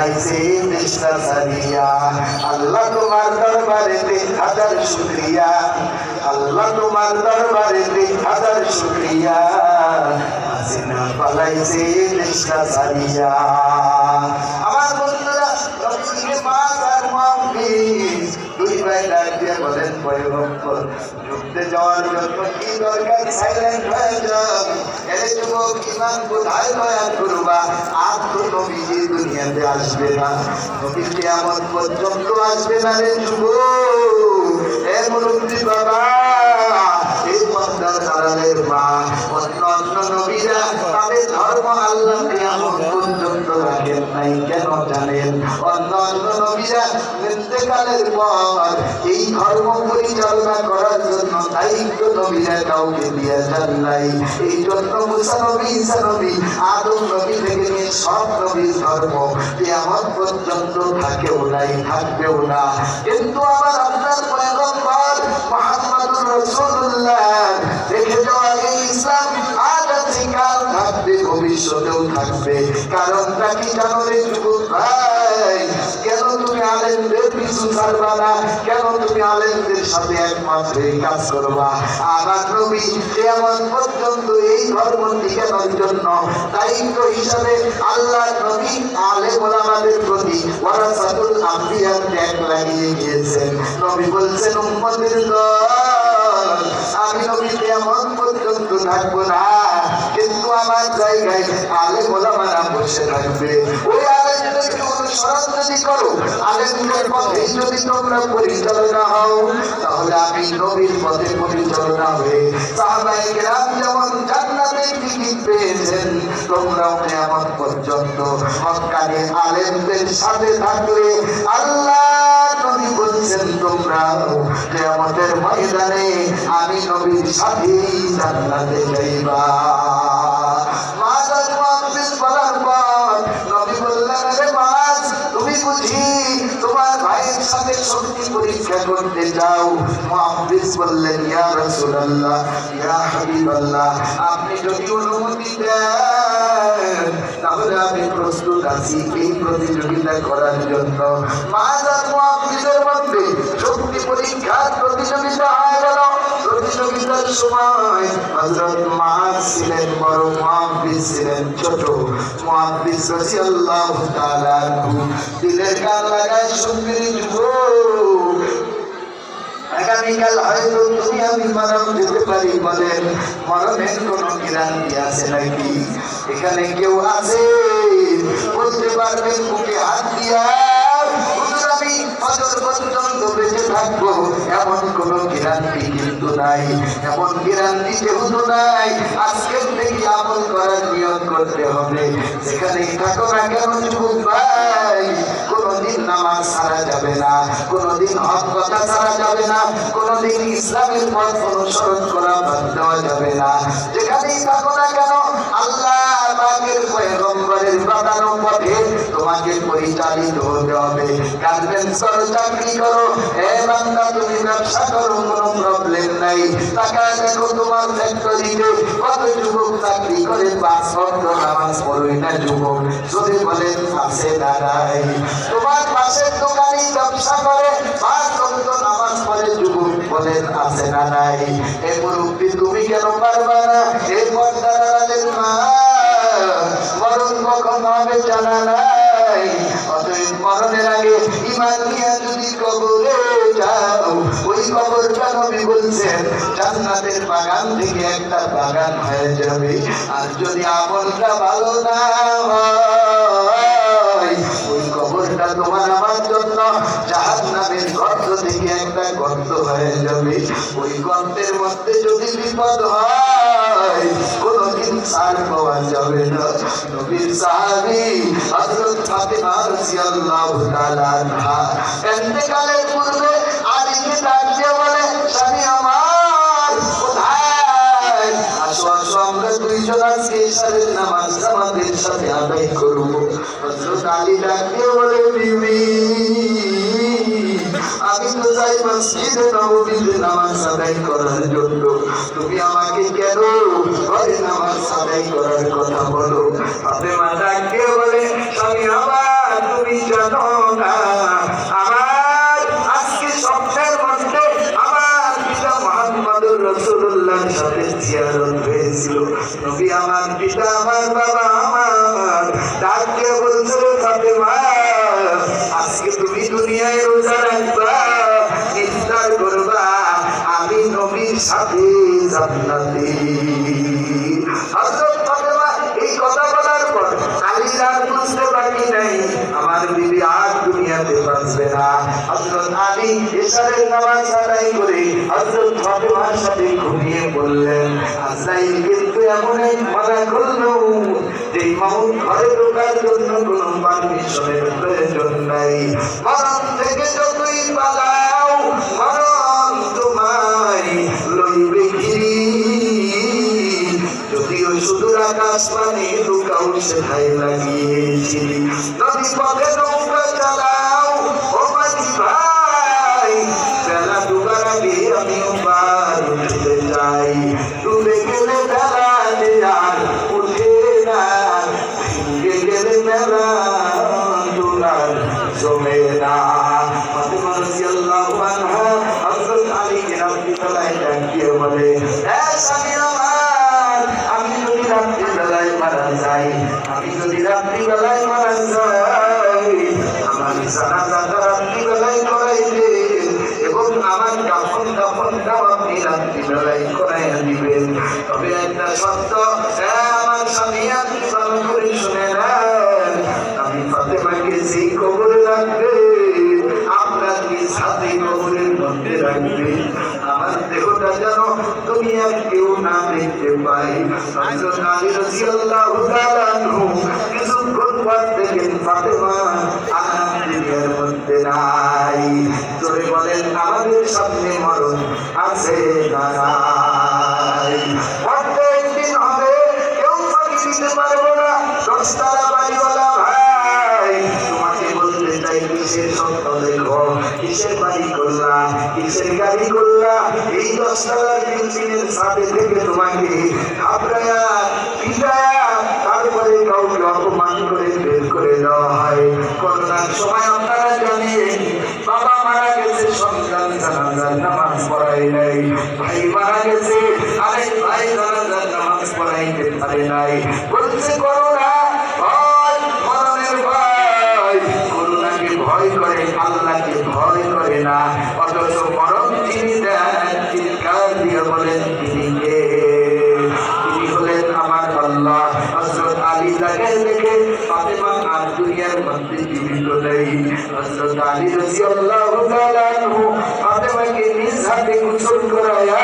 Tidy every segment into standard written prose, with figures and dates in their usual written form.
পালাইছে দেশটা ছাড়িয়া। আল্লাহ তোমার দরবারেতে হাজার শুকরিয়া, আল্লাহ তোমার দরবারেতে হাজার শুকরিয়া, হাসিনা পালাইছে দেশটা ছাড়িয়া। আমার বন্ধুরা, নবীজিকে পাক আর মুহাম্মদ দুই ভাই ডাক দিয়ে বলেন, পয়গম্বর যুদ্ধে যাওয়ার জন্য কি দরকার? সাইলেন্ট হয়ে যাও। এর যুবক ইমান কোথায় বয়ান করবা? আর তো নবীজি দুনিয়াতে আসবে না, নবী কিয়ামত পর্যন্ত আসবে না রে যুবক। এ মুরব্বি বাবা, এই পর্দার আড়ালের মা, অন্য নবীরা তাদের ধর্ম আল্লাহ কিয়ামত পর্যন্ত রাখেন নাই। কেন জানেন? অন্য নবীরা ইন্তেকালের পর এই ধর্ম পরিচালনা করার জন্য দায়িত্ব নবীরা কাউকে দিয়ে যান নাই। এই জন্য মুসা নবী, ঈসা নবী, আদম নবী থেকে নিয়ে সব নবীর ধর্ম কিয়ামত পর্যন্ত থাকেও নাই, থাকবেও না। কিন্তু আমার আপনার পয়গম্বর মুহাম্মদুর রাসূলুল্লাহ রেখে যাওয়া এই ইসলাম আজ আছে, কাল থাকবে, ভবিষ্যতেও থাকবে। কারণটা কি জানো রে যুবক ভাই? কেন তুমি আলেমদের পিছু ছাড়বা না? কেন তুমি আলেমদের সাথে একমাত্র কাজ করবা? আমার নবী কিয়ামত পর্যন্ত এই ধর্ম টিকানোর জন্য দায়িত্ব হিসাবে আল্লাহর নবী আলেম ওলামাদের প্রতি ওয়ারাসাতুল আম্বিয়ার ট্যাগ লাগিয়ে গিয়েছেন। নবী বলছেন, উম্মতের দল, আমি নবী কিয়ামত পর্যন্ত থাকবো না, কিন্তু আমার জায়গায় আলেম ওলামারা বসে থাকবে। ওই আলেমদেরকে অনুসরণ যদি করো, আলেমদের পথে যদি তোমরা পরিচালনা হও, তাহলে আমি নবীর পথে পরিচালনা হয়ে সাহাবায়ে কেরাম যেমন জান্নাতের টিকিট পেয়েছেন, তোমরাও কিয়ামত পর্যন্ত হক্কানি আলেমদের সাথে থাকলে আল্লাহ নবী বলছেন, তোমরাও কিয়ামতের ময়দানে আমি নবীর সাথেই জান্নাতে যাইবা। পরীক্ষা করতে যাও? মুহাম্মদ বললেন, ইয়া রাসূলুল্লাহ, ইয়া হাবিবাল্লাহ, আপনি যদি অনুমতি দেন তাহলে আমি প্রস্তুত আছি এই প্রতিযোগিতা করার জন্য। মাজার মুহাম্মদের মধ্যে শক্তি পরীক্ষার প্রতিযোগিতা হয়ে গেল। প্রতিযোগিতার সময় হযরত মুআজ ছিলেন বড়, মুহাম্মদ ছিলেন ছোট। মুহাম্মদ রাদিয়াল্লাহু তাআলা দিলের কান লাগায় শুনবি যুবক, আগামীকাল হয়তো তুমি আমি মারা যেতে পারি। বলেন, মরণের কোন গ্যারান্টি আছে নাকি? এখানে কেউ আছে বলতে পারবেন বুকে হাত দিয়া, আমি ফজর পর্যন্ত বেঁচে থাকবো? এমন কোন গ্যারান্টি কিন্তু নাই। এমন গ্যারান্টি যেহেতু নাই, আজকের থেকে আমল করার নিয়ত করতে হবে। যেখানেই থাকো না কেন যুবক ভাই, কোনদিন নামাজ ছাড়া যাবে না, কোনদিন হক কথা ছাড়া যাবে না, কোনদিন ইসলামের পথ অনুসরণ করা বাদ দেওয়া যাবে না। যেখানেই থাকো না কেন, আল্লাহ পাকের পয়গম্বরের বাঁধানো পথে তোমাকে পরিচালিত হতে হবে। গার্মেন্টস করো, চাকরি করো, হে বান্দা তুমি ব্যবসা করো, কোনো প্রবলেম নাই। টাকা দেখো তোমার ফ্যাক্টরিতে কত যুবক চাকরি করে 5 ওয়াক্ত নামাজ পড়ে না যুবক? যদি বলেন আছে না নাই? তোমার পাশের দোকানে ব্যবসা করে 5 ওয়াক্ত নামাজ পড়ে যুবক, বলেন আছে না নাই? এ মুরব্বি তুমি কেন পারবা না? এই পর্দার আড়ালের মা, মরণ কখন হবে জানা নাই। অতএব মরণের আগে ঈমান নিয়ে যদি কবরে যাও, ওই কবরটা নবী বলছেন জান্নাতের বাগান থেকে একটা বাগান হয়ে যাবে। আর যদি আমলটা ভালো না হয়, ওই কবরটা তোমার আমার জন্য জাহান্নামের গর্ত থেকে একটা গর্ত হয়ে যাবে। ওই গর্তের মধ্যে যদি বিপদ হয়, কোনদিন ছাড় পাওয়া যাবে না। নবীর সাহাবী হযরত ফাতেমা রাদিয়াল্লাহু তাআলা আনহা ইন্তেকালের পূর্বে আলীকে ডাক দিয়ে বলে, স্বামী আমার কোথায়? আসো আসো, আমরা দুইজন আজকে ইশারের নামাজ জামাতের সাথে আদায় করব। হযরত আলী ডাক দিয়ে বলে, বিবি, আমি তো যাই মসজিদে নববীতে নামাজ আদায় করার জন্য, তুমি আমাকে কেন ঘরে নামাজ আদায় করার কথা বলো? ফাতেমা ডাক দিয়ে বলে, স্বামী আমার, তুমি তুমি জানো না। আমার আজকে স্বপ্নের মধ্যে আমার পিতা মুহাম্মদুর রাসূলুল্লাহর সাথে জিয়ারত হয়েছিল। নবী আমার পিতা আমার বাবা আমার ডাক দিয়ে বলছিল, ফাতেমা আজকে তুমি দুনিয়ায় রোজা রাখবা, ইফতার করবা, আমি নবীর সাথে জান্নাতে। হযরত ফাতেমা এই কথা বলার পর আলী আর বুঝতে বাকি নাই আমার বিবি আর দুনিয়াতে বাঁচবে না। হযরত আলী ইশারের নামাজ আদায় করে হযরত ফাতেমার সাথে ঘুমিয়ে বললেন, আজরাইল কিন্তু এমন এক মানা করলো যে মাউত ঘরে ঢোকার জন্য কোনো পারমিশনের প্রয়োজন নাই। মরণ থেকে যতই পালাও মরণ তোমায় লইবে ঘিরি। যদিও সুদূর আকাশ পানে ঢুকাও সেটাই লাগিয়েছি। নদী পথে নৌকা চালাও ও মাঝি ভাই, বেলা ডুবার আগে আমিও পার উঠতে চাই। ডুবে গেলে বেলা আর উঠে না, ভেঙে গেলে বেলা ডুবার জমে না। ফাতেমা রাদিয়াল্লাহু আনহা হযরত আলীকে রাত্রিবেলায় ডাক দিয়ে বলে, হে স্বামী আমার, আমি যদি রাত্রিবেলায় মারা যাই, আমি যদি রাত্রিবেলায় মারা যাই, আমার জানাজাটা রাত্রিবেলায় করাইবে এবং আমার কাফনটাও আপনি রাত্রিবেলায় করাইয়া দিবেন। তবে একটা শর্ত, আমার স্বামী আপনি ভালো করে শুনে নেন, আমি ফাতেমাকে যেই কবরে রাখবে আপনার নিজ হাতে কবরের মধ্যে রাখবে, আমার দেহটা যেন দুনিয়ার কেউ না দেখতে পায়। হযরত আলী রাদিয়াল্লাহু তাআলা আনহু কিছুক্ষণ পর দেখেন ফাতেমা আর দুনিয়ার মধ্যে নাই। জোরে বলেন, আমাদের সামনে মরণ আছে না নাই? মরতে একদিন হবে, কেউ ফাঁকি দিতে পারবো না। 10 তলা বাড়িওয়ালা ভাই, তোমাকে বলতে চাই, কিসের স্বপ্ন দেখো, কিসের বাড়ি করলা, কিসের গাড়ি করলা? এই 10 তলার বিল্ডিংয়ের ছাদে থেকে তোমাকে ঘাবড়ায়া পিটায়া তারপরে কাউকে অপমান করে বের করে দেওয়া হয়। করোনার সময় আপনারা জানেন, বাবা মারা গেছে, সন্তান জানাজার নামাজ পড়াই নাই, ভাই মারা গেছে, আরেক ভাই জানাজার নামাজ পড়াইতে পারে নাই। বলছে করোনা ভয়, মরণের ভয়, করোনাকে ভয় করে, আল্লাহকে ভয় করে না। অথচ মরণ তিনি দেন, চিৎকার দিয়ে বলেন তিনি কে? তিনি হলেন আমার আল্লাহ। হযরত আলী তাকে দেখে ফাতেমা আর দুনিয়ার মধ্যে জীবিত নেই। হযরত আলী রাদিয়াল্লাহু তাআলা আনহু ফাতেমাকে নিজ হাতে গোসল করায়া,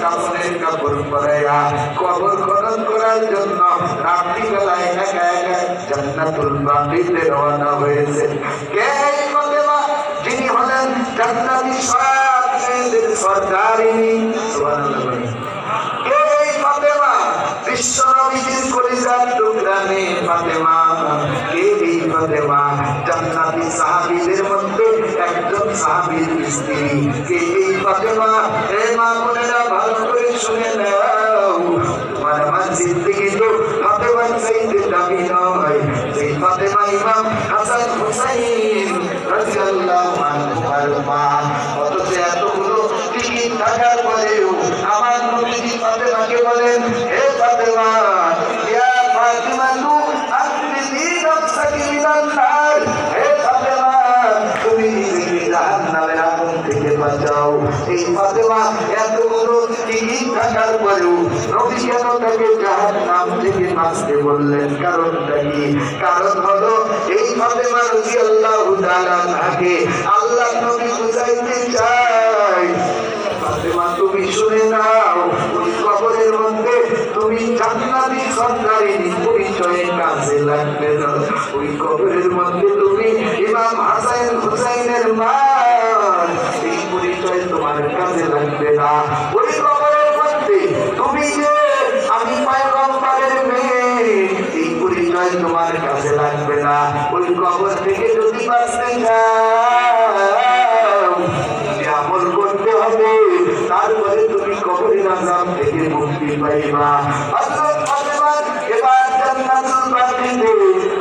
কাফনের কাপড় পরায়া, কবর খনন করার জন্য রাত্রিবেলায় একা একা জান্নাতুল বাকিতে রওনা হয়েছে। কে এই ফাতেমা? যিনি হলেন জান্নাতি সব মেয়েদের সরদারিনী। সুবহানাল্লাহ। কে এই ফাতেমা? বিশ্ব নবীর কলিজার টুকরা মেয়ে ফাতেমা। কে এই ফাতেমা? জান্নাতি সাহাবীদের মধ্যে একজন সাহাবীর স্ত্রী। কে এই ফাতেমা? হে মা বোনেরা, ভালো করে শুনে নাও, তোমার আমার জিন্দেগি তো ফাতেমার চাইতে দামি নয়। সেই ফাতেমা ইমাম হাসান হুসাইন রাদিয়াল্লাহু আনহুর মা। অথচ এতগুলো টিকিট থাকার পরেও আমার নবীজি ফাতেমাকে বলেন, হে ফাতেমা, ইয়া ফাতিমা তু আনফিসি নাফসাকি মিনান নার। হে ফাতেমা, তুমি নিজেকে জাহান্নামের আগুন থেকে বাঁচাও। এই ফাতেমা এতগুলো টিকিট থাকার পরেও নবী কেন তাকে জাহান্নাম থেকে বাঁচতে বললেন? কারণটা কি? কারণ হলো এই ফাতেমা রাদিয়াল্লাহু তাআলা আনহাকে আল্লাহ নবী বুঝাইতে চায়, ফাতেমা তুমি শুনে নাও, ওই কবরের মধ্যে তুমি জান্নাতি সরদারিনী পরিচয়ে কাজে লাগবে না। ওই কবরের মধ্যে তুমি ইমাম হাসান হুসাইনের মা, এই পরিচয় তোমার কাজে লাগবে না। ওই কবরের মধ্যে তুমি যে আমি পয়গম্বরের মেয়ে, এই পরিচয় তোমার কাজে লাগবে না। ওই কবর থেকে যদি বাঁচতে চাও, আমল করতে হবে, তারপরে তুমি কবরের আযাব থেকে মুক্তি পাইবা। হযরত ফাতেমা এবার জান্নাতুল বাকিতে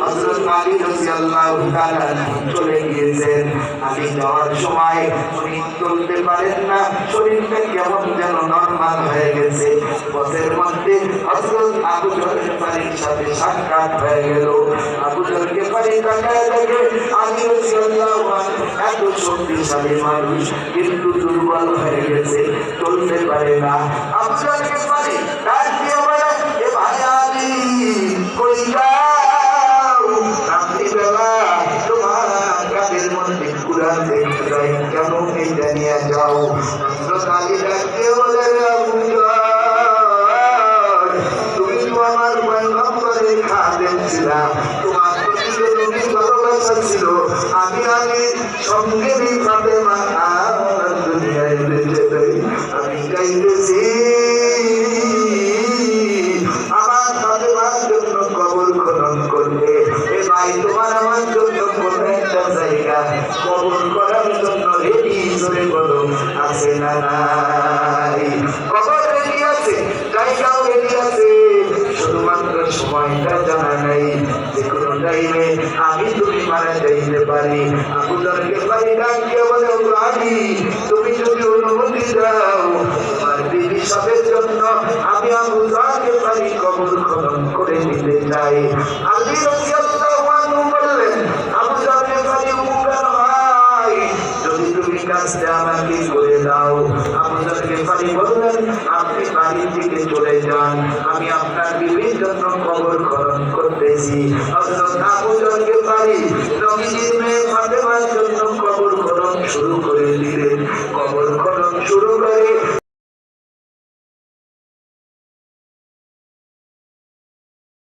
হযরত আলী রাদিয়াল্লাহু তাআলা চলে গিয়েছেন। আলী যাওয়ার সময় উনি চলতে পারেন না, শরীরটা কেমন যেন নরমাল হয়ে গেছে। পথের মধ্যে হযরত আবু যর গিফারীর সাথে সাক্ষাৎ হয়ে গেল। আবু যর গিফারী তাকায় দেখে আলী রাদিয়াল্লাহু আনহু এত শক্তিশালী মানুষ কিন্তু দুর্বল হয়ে গেছে, চলতে পারে না। আবু যর গিফারী ডাক দিয়ে বলে, এ ভাই আলী কই যাও? রাত্রিবেলা তোমার কাঁধের মধ্যে কুরআন দেখতে যাই, কেন এইটা নিয়ে যাও? হযরত আলী ডাক দিয়ে বলে, আবু যর তুমি তো আমার পয়গম্বরের খাদেম ছিলা, তোমার প্রতি যে তুমি ভালোবাসা ছিল, আমি সঙ্গে ফাতেমা আর দুনিয়ায় বেঁচে যাই, আমি চাইতেছি আমার ফাতেমার জন্য কবর খনন করবে। এ ভাই তোমার আমার জন্য কোন একটা জায়গা কবর করার জন্য রেডি করে বলো, আছে না নাই? কবর রেডি আছে, জায়গাও রেডি আছে, শুধুমাত্র সময়টা জানা নাই। যে কোনো টাইমে আমি তুমি মারা যাইতে পারি। আবু যর গিফারী ডাক দিয়ে বলে, ও আলী তুমি যদি অনুমতি দাও তোমার বিবি সবের জন্য আমি আবু যর গিফারী কবর খনন করে দিতে চাই। আলী রাদিয়াল্লাহু আনহু বললেন, আবু যর গিফারী উপকার হয় যদি তুমি কাজটা আমাকে করে দাও। আবু যর গিফারী বললেন, আপনি বাড়ির দিকে চলে যান, আমি আপনার বিবির জন্য কবর খনন করতেছি। হযরত আবু যর গিফারী নবীজির মেয়ে ফাতেমার জন্য কবর খনন শুরু